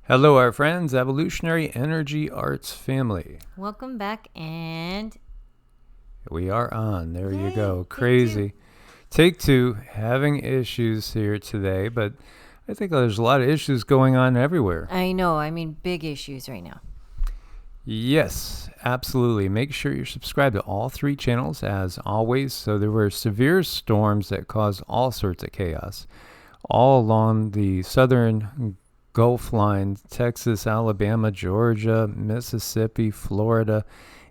Hello, our friends, Evolutionary Energy Arts family. Welcome back, and We are on. There you yay, go. take Crazy. Take two. Having issues here today, but I think there's a lot of issues going on everywhere. I know, big issues right now. Yes, absolutely. Make sure you're subscribed to all three channels as always. So there were severe storms that caused all sorts of chaos all along the southern Gulf line, Texas, Alabama, Georgia, Mississippi, Florida,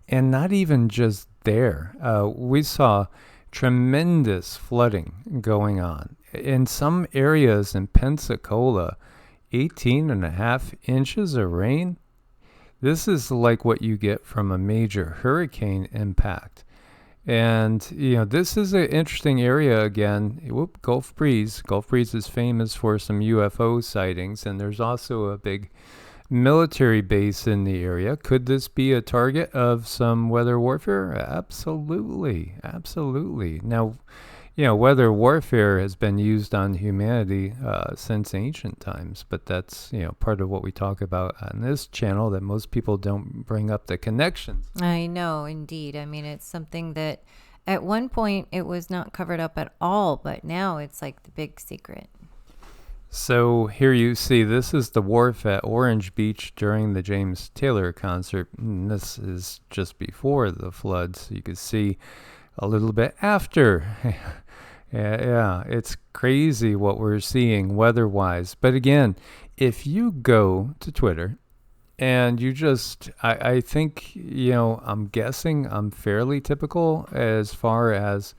and not even just there. We saw tremendous flooding going on. In some areas in Pensacola, 18 and a half inches of rain. This is like what you get from a major hurricane impact. And, this is an interesting area again. Gulf Breeze. Gulf Breeze is famous for some UFO sightings, and there's also a big military base in the area. Could this be a target of some weather warfare? Absolutely. Absolutely. Now, weather warfare has been used on humanity since ancient times, but that's, part of what we talk about on this channel that most people don't bring up the connections. I know, indeed. It's something that at one point it was not covered up at all, but now it's like the big secret. So here you see, this is the wharf at Orange Beach during the James Taylor concert. And this is just before the floods. You can see a little bit after. Yeah, it's crazy what we're seeing weather-wise. But again, if you go to Twitter and you just, I think, I'm guessing I'm fairly typical as far as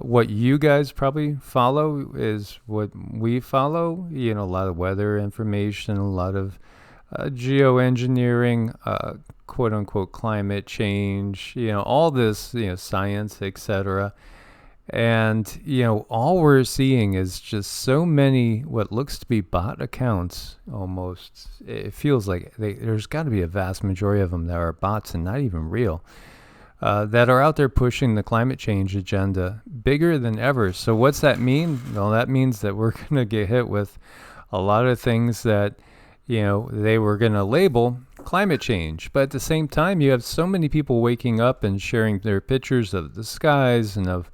what you guys probably follow is what we follow. A lot of weather information, a lot of geoengineering, quote-unquote climate change, all this, science, etc. And, all we're seeing is just so many what looks to be bot accounts almost. It feels like there's got to be a vast majority of them that are bots and not even real, that are out there pushing the climate change agenda bigger than ever. So what's that mean? Well, that means that we're going to get hit with a lot of things that, they were going to label climate change. But at the same time, you have so many people waking up and sharing their pictures of the skies and of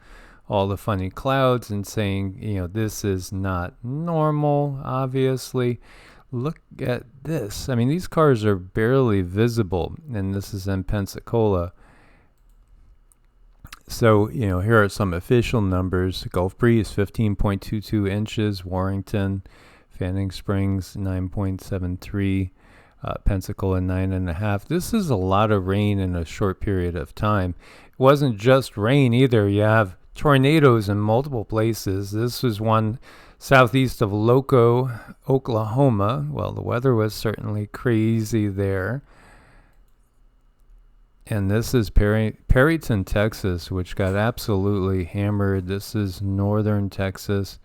all the funny clouds and saying, this is not normal, obviously. Look at this. These cars are barely visible, and this is in Pensacola. So, here are some official numbers. Gulf Breeze, 15.22 inches. Warrington, Fanning Springs, 9.73. Pensacola, 9.5. This is a lot of rain in a short period of time. It wasn't just rain either. You have tornadoes in multiple places. This was one southeast of Loco, Oklahoma. Well, the weather was certainly crazy there. And this is Perryton, Texas, which got absolutely hammered. This is northern Texas.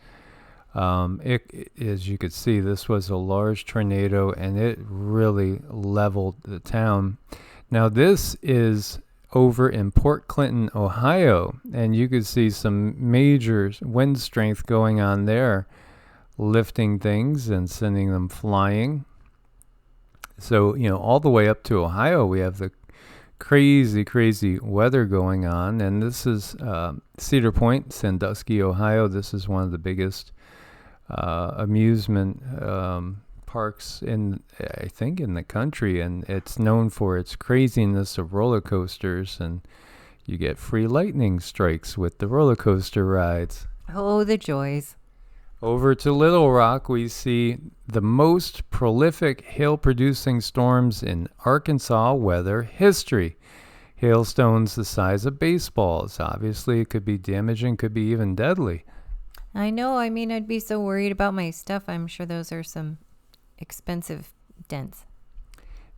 As you could see, this was a large tornado, and it really leveled the town. Now, this is over in Port Clinton, Ohio, and you could see some major wind strength going on there, lifting things and sending them flying. So, all the way up to Ohio, we have the crazy weather going on. And this is Cedar Point, Sandusky, Ohio. This is one of the biggest amusement parks in the country, and it's known for its craziness of roller coasters, and you get free lightning strikes with the roller coaster rides. Oh, the joys. Over to Little Rock, we see the most prolific hail-producing storms in Arkansas weather history. Hailstones the size of baseballs. Obviously, it could be damaging, could be even deadly. I know. I'd be so worried about my stuff. I'm sure those are some expensive dents.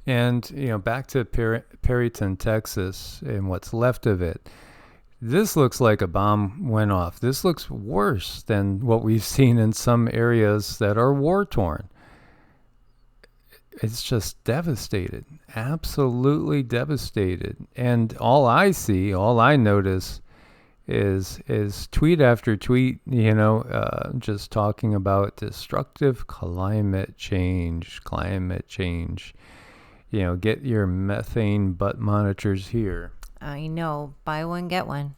And, back to Perryton, Texas, and what's left of it. This looks like a bomb went off. This looks worse than what we've seen in some areas that are war-torn. It's just devastated. Absolutely devastated. And all I notice is tweet after tweet, just talking about destructive climate change. Get your methane butt monitors here. I know. Buy one, get one.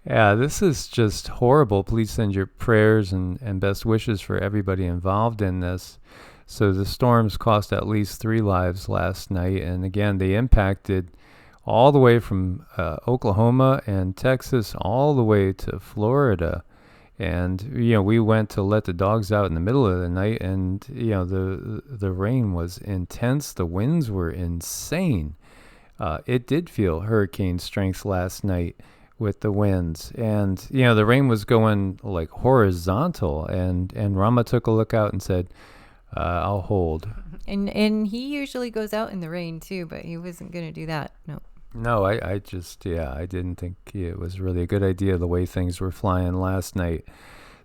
Yeah, this is just horrible. Please send your prayers and best wishes for everybody involved in this. So the storms cost at least 3 lives last night. And again, they impacted all the way from Oklahoma and Texas all the way to Florida. And, we went to let the dogs out in the middle of the night, and, the rain was intense. The winds were insane. It did feel hurricane strength last night with the winds. And, the rain was going like horizontal. And Rama took a look out and said, I'll hold. And he usually goes out in the rain too, but he wasn't going to do that. No, I didn't think it was really a good idea the way things were flying last night.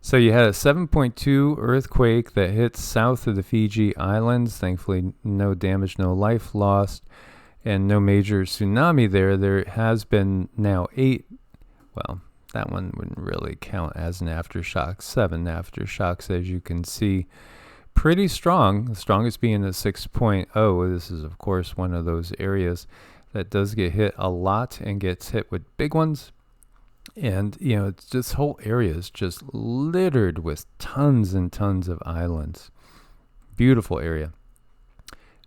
So you had a 7.2 earthquake that hit south of the Fiji Islands. Thankfully, no damage, no life lost, and no major tsunami there. There has been now 8, well, that one wouldn't really count as an aftershock. 7 aftershocks, as you can see. Pretty strong, the strongest being a 6.0. This is, of course, one of those areas that does get hit a lot and gets hit with big ones. And, this whole area is just littered with tons and tons of islands. Beautiful area.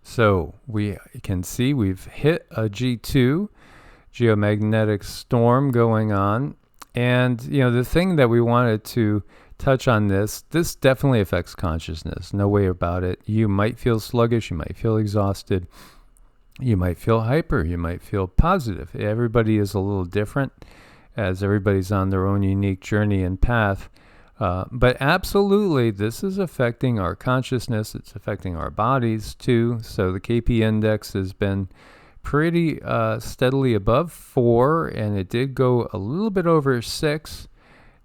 So we can see we've hit a G2 geomagnetic storm going on. And, the thing that we wanted to touch on this definitely affects consciousness. No way about it. You might feel sluggish. You might feel exhausted. You might feel hyper. You might feel positive. Everybody is a little different, as everybody's on their own unique journey and path. But absolutely, this is affecting our consciousness. It's affecting our bodies too. So the KP index has been pretty steadily above 4, and it did go a little bit over 6.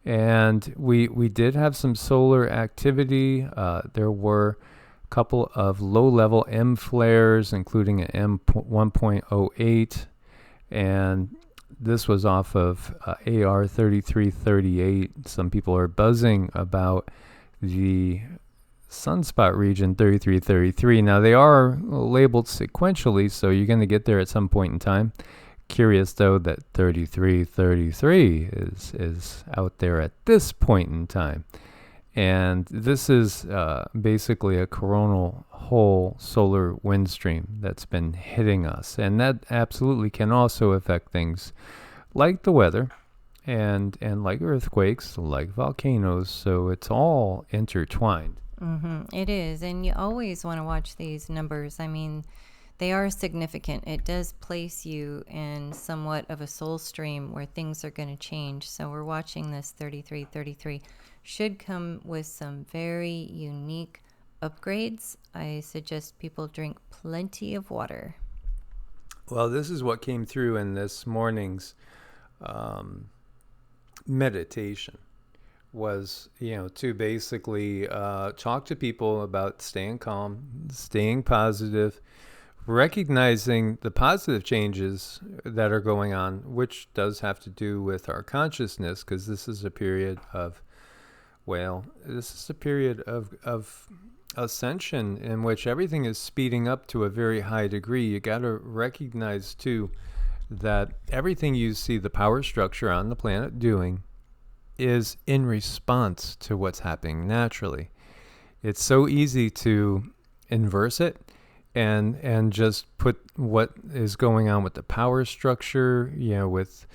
And we did have some solar activity. There were a couple of low-level M flares, including an M 1.08, and this was off of AR 3338. Some people are buzzing about the sunspot region 3333. Now, they are labeled sequentially, so you're going to get there at some point in time. Curious, though, that 3333 is out there at this point in time. And this is basically a coronal whole solar wind stream that's been hitting us. And that absolutely can also affect things like the weather and like earthquakes, like volcanoes. So it's all intertwined. It is. And you always want to watch these numbers. I mean, they are significant. It does place you in somewhat of a soul stream where things are going to change. So we're watching this 3333. Should come with some very unique upgrades. I suggest people drink plenty of water. Well, this is what came through in this morning's meditation, was, to basically talk to people about staying calm, staying positive, recognizing the positive changes that are going on, which does have to do with our consciousness, because this is a period of ascension in which everything is speeding up to a very high degree. You got to recognize, too, that everything you see the power structure on the planet doing is in response to what's happening naturally. It's so easy to inverse it and just put what is going on with the power structure, with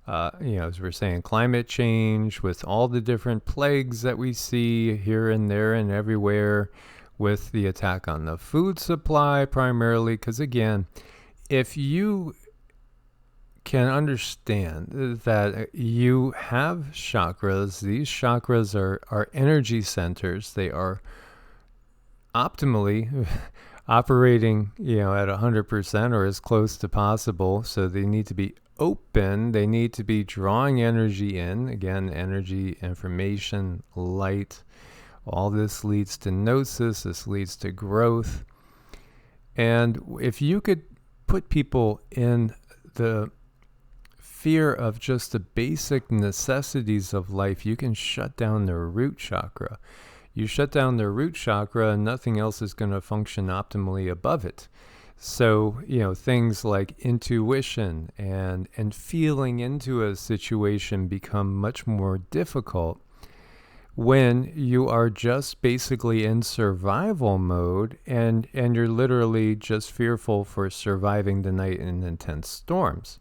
as we're saying, climate change, with all the different plagues that we see here and there and everywhere, with the attack on the food supply primarily. Because again, if you can understand that you have chakras, these chakras are energy centers. They are optimally operating, at 100% or as close to possible. So they need to be open. They need to be drawing energy in. Again, energy, information, light. All this leads to gnosis. This leads to growth. And if you could put people in the fear of just the basic necessities of life, you can shut down their root chakra. You shut down their root chakra and nothing else is going to function optimally above it. So, things like intuition and feeling into a situation become much more difficult when you are just basically in survival mode and you're literally just fearful for surviving the night in intense storms.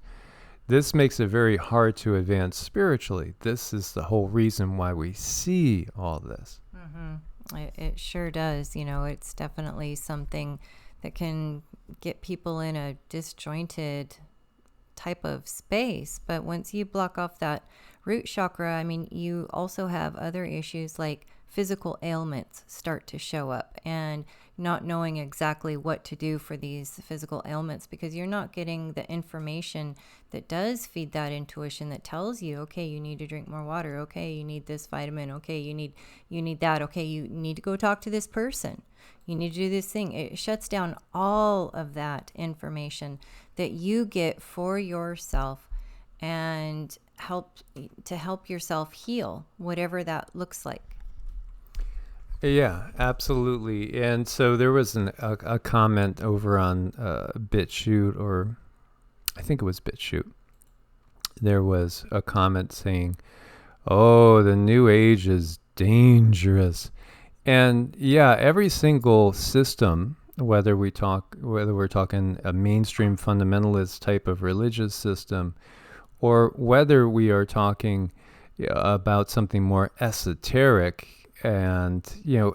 This makes it very hard to advance spiritually. This is the whole reason why we see all this. Mm-hmm. It sure does. It's definitely something that can get people in a disjointed type of space. But once you block off that root chakra, you also have other issues like physical ailments start to show up, and not knowing exactly what to do for these physical ailments because you're not getting the information that does feed that intuition that tells you, okay, you need to drink more water. Okay, you need this vitamin. Okay, you need that. Okay, you need to go talk to this person. You need to do this thing. It shuts down all of that information that you get for yourself and help yourself heal, whatever that looks like. Yeah, absolutely. And so there was a comment over on Bitchute, or I think it was Bitchute. There was a comment saying, "Oh, the new age is dangerous." And yeah, every single system, whether we're talking a mainstream fundamentalist type of religious system, or whether we are talking about something more esoteric, and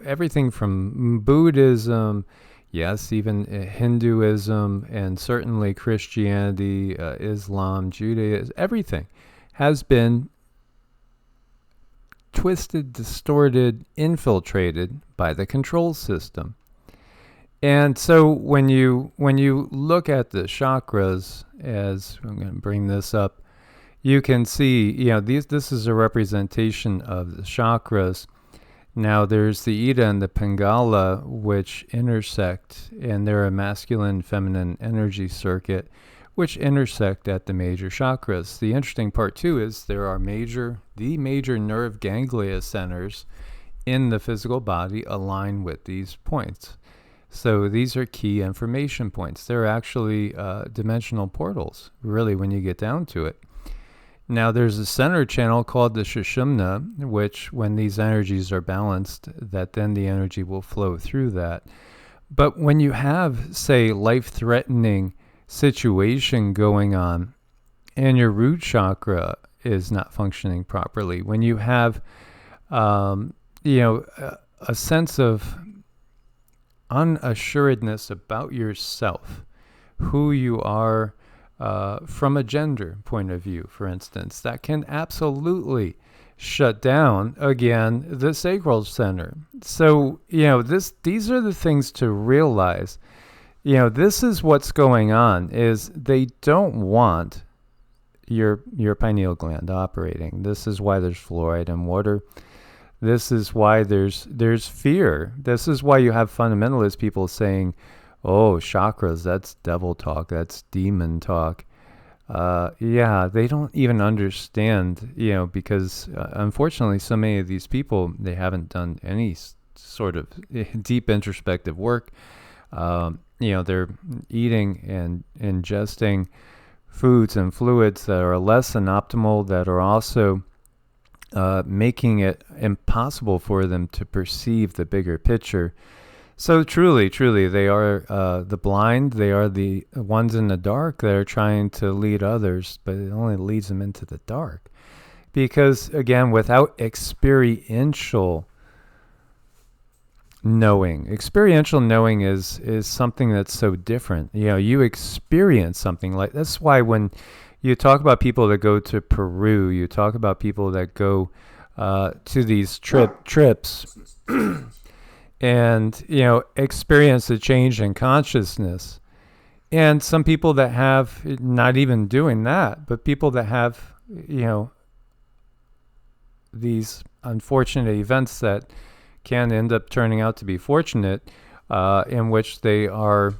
everything from Buddhism, yes, even Hinduism, and certainly Christianity, Islam, Judaism, everything has been twisted, distorted, infiltrated by the control system. And so when you look at the chakras, as I'm going to bring this up, you can see, this is a representation of the chakras. Now there's the Ida and the Pingala, which intersect, and they're a masculine-feminine energy circuit, which intersect at the major chakras. The interesting part too is there are the major nerve ganglia centers in the physical body align with these points. So these are key information points. They're actually dimensional portals, really, when you get down to it. Now there's a center channel called the Sushumna, which when these energies are balanced, that then the energy will flow through that. But when you have, say, life-threatening situation going on and your root chakra is not functioning properly, when you have a sense of unassuredness about yourself, who you are, from a gender point of view, for instance, that can absolutely shut down, again, the sacral center. So, these are the things to realize. This is what's going on, is they don't want your pineal gland operating. This is why there's fluoride in water. This is why there's fear. This is why you have fundamentalist people saying, oh, chakras, that's devil talk, that's demon talk. They don't even understand, because unfortunately so many of these people, they haven't done any sort of deep introspective work. They're eating and ingesting foods and fluids that are less than optimal, that are also making it impossible for them to perceive the bigger picture. So truly, they are the blind. They are the ones in the dark that are trying to lead others, but it only leads them into the dark. Because, again, without experiential knowing is something that's so different. You experience something like, that's why when you talk about people that go to Peru, you talk about people that go to these trips and experience a change in consciousness. And some people that have, not even doing that, but people that have these unfortunate events that can end up turning out to be fortunate, in which they are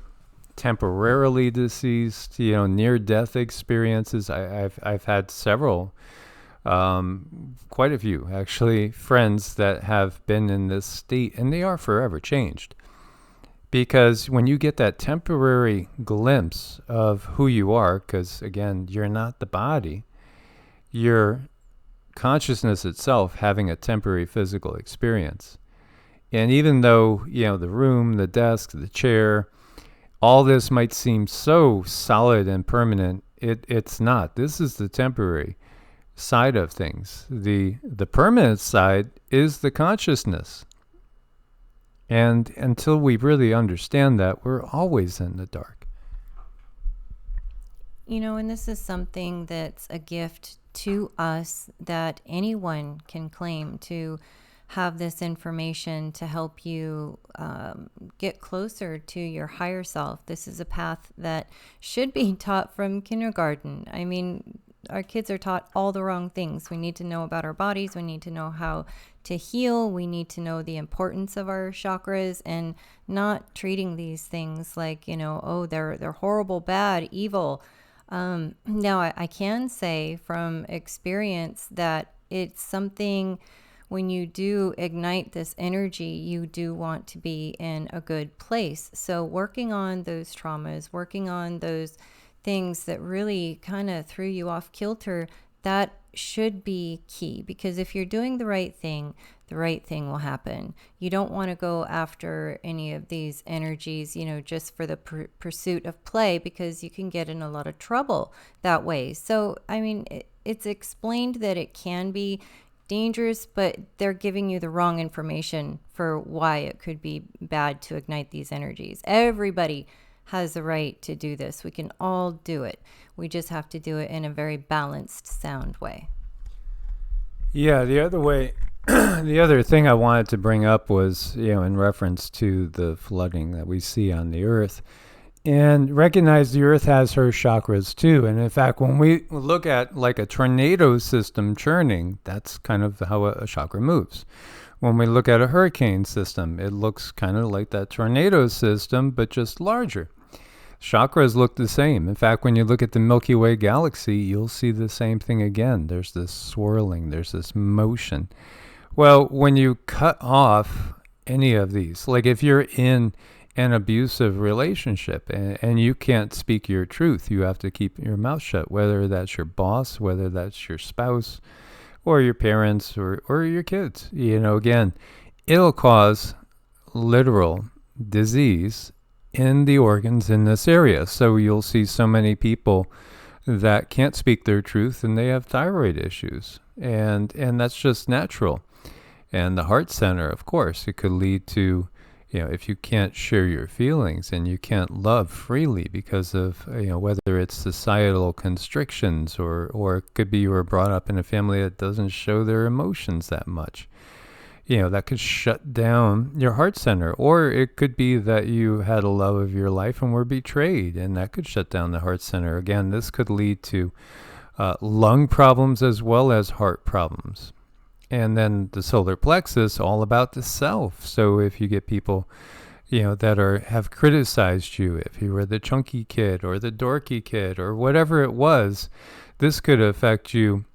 temporarily deceased, near-death experiences. I've had several, quite a few actually, friends that have been in this state, and they are forever changed. Because when you get that temporary glimpse of who you are, because again, you're not the body, you're consciousness itself having a temporary physical experience. And even though, the room, the desk, the chair, all this might seem so solid and permanent, it's not. This is the temporary side of things. The permanent side is the consciousness. And until we really understand that, we're always in the dark. And this is something that's a gift to us that anyone can claim, to have this information to help you get closer to your higher self. This is a path that should be taught from kindergarten. I mean, our kids are taught all the wrong things. We need to know about our bodies. We need to know how to heal. We need to know the importance of our chakras, and not treating these things like, they're horrible, bad, evil. Now, I can say from experience that it's something, when you do ignite this energy, you do want to be in a good place. So working on those traumas, working on those things that really kind of threw you off kilter, that should be key, because if you're doing the right thing will happen. You don't want to go after any of these energies, just for the pursuit of play, because you can get in a lot of trouble that way. So, I mean, it's explained that it can be dangerous, but they're giving you the wrong information for why it could be bad to ignite these energies. Everybody has the right to do this. We can all do it. We just have to do it in a very balanced, sound way. Yeah, the other way, the other thing I wanted to bring up was, in reference to the flooding that we see on the earth, and recognize the earth has her chakras too. And in fact, when we look at like a tornado system churning, that's kind of how a chakra moves. When we look at a hurricane system, it looks kind of like that tornado system, but just larger. Chakras look the same. In fact, when you look at the Milky Way galaxy, you'll see the same thing again. There's this swirling, there's this motion. Well, when you cut off any of these, like if you're in an abusive relationship and you can't speak your truth, you have to keep your mouth shut, whether that's your boss, whether that's your spouse, or your parents, or your kids. Again, it'll cause literal disease in the organs in this area. So you'll see so many people that can't speak their truth, and they have thyroid issues. And that's just natural. And the heart center, of course, it could lead to, if you can't share your feelings and you can't love freely because of, whether it's societal constrictions, or it could be you were brought up in a family that doesn't show their emotions that much. That could shut down your heart center. Or it could be that you had a love of your life and were betrayed, and that could shut down the heart center. Again, this could lead to lung problems as well as heart problems. And then the solar plexus, all about the self. So if you get people, that have criticized you, if you were the chunky kid or the dorky kid or whatever it was, this could affect you,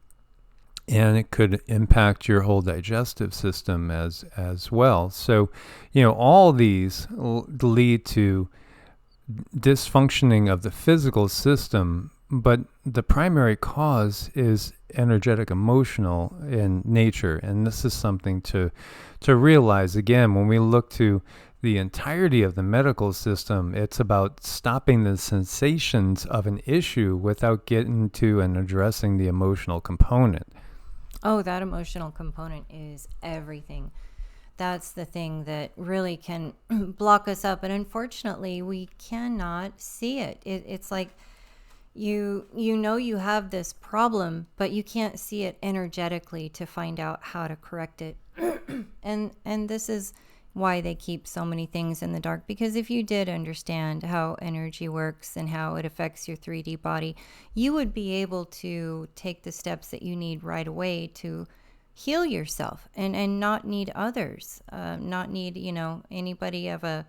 and it could impact your whole digestive system as well. So, all these lead to dysfunctioning of the physical system, but the primary cause is energetic, emotional in nature. And this is something to realize. Again, when we look to the entirety of the medical system, it's about stopping the sensations of an issue without getting to and addressing the emotional component. Oh, that emotional component is everything. That's the thing that really can block us up. And unfortunately, we cannot see it. It's like you have this problem, but you can't see it energetically to find out how to correct it. and this is why they keep so many things in the dark, because if you did understand how energy works and how it affects your 3D body, you would be able to take the steps that you need right away to heal yourself and not need others, not need, anybody of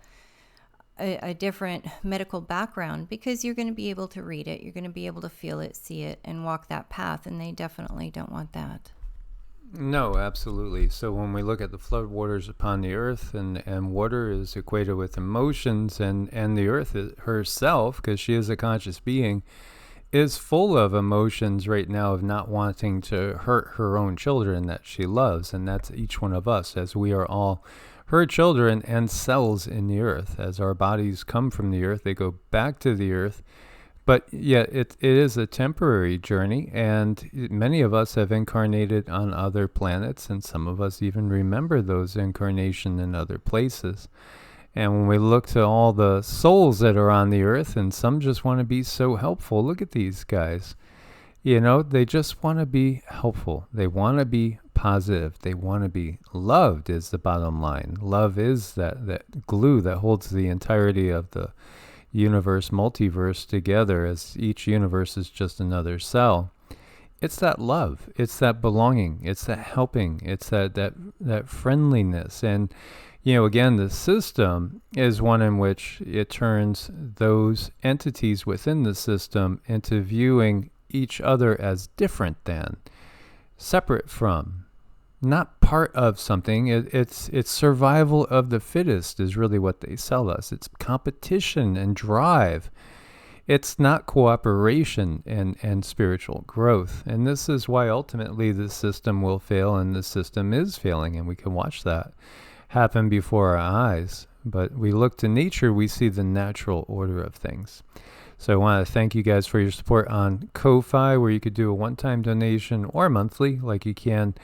a different medical background, because you're going to be able to read it, you're going to be able to feel it, see it, and walk that path, and they definitely don't want that. No, absolutely. So when we look at the flood waters upon the earth, and water is equated with emotions, and the earth herself, because she is a conscious being, is full of emotions right now of not wanting to hurt her own children that she loves. And that's each one of us, as we are all her children and cells in the earth. As our bodies come from the earth, they go back to the earth. But yet it is a temporary journey, and many of us have incarnated on other planets, and some of us even remember those incarnations in other places. And when we look to all the souls that are on the earth, and some just want to be so helpful, look at these guys. You know, they just want to be helpful. They want to be positive. They want to be loved is the bottom line. Love is that glue that holds the entirety of the universe, multiverse together, as each universe is just another cell. It's that love. It's that belonging. It's that helping. It's that friendliness. And, you know, again, the system is one in which it turns those entities within the system into viewing each other as different than, separate from, not part of something. It's survival of the fittest is really what they sell us. It's competition and drive. It's not cooperation and spiritual growth. And this is why ultimately the system will fail, and the system is failing, and we can watch that happen before our eyes. But we look to nature, we see the natural order of things. So I want to thank you guys for your support on Ko-Fi, where you could do a one-time donation or monthly, like you can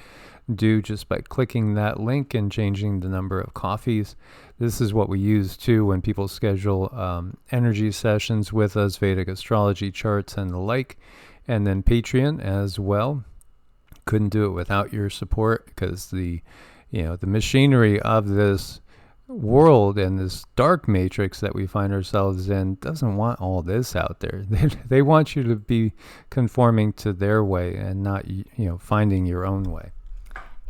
do just by clicking that link and changing the number of coffees. This is what we use too when people schedule energy sessions with us, Vedic astrology charts and the like, and then Patreon as well. Couldn't do it without your support, because the machinery of this world and this dark matrix that we find ourselves in doesn't want all this out there. They want you to be conforming to their way and not, finding your own way.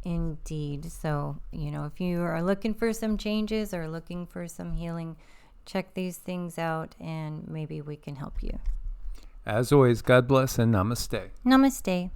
Indeed. So, if you are looking for some changes or looking for some healing, check these things out and maybe we can help you. As always, God bless and namaste. Namaste.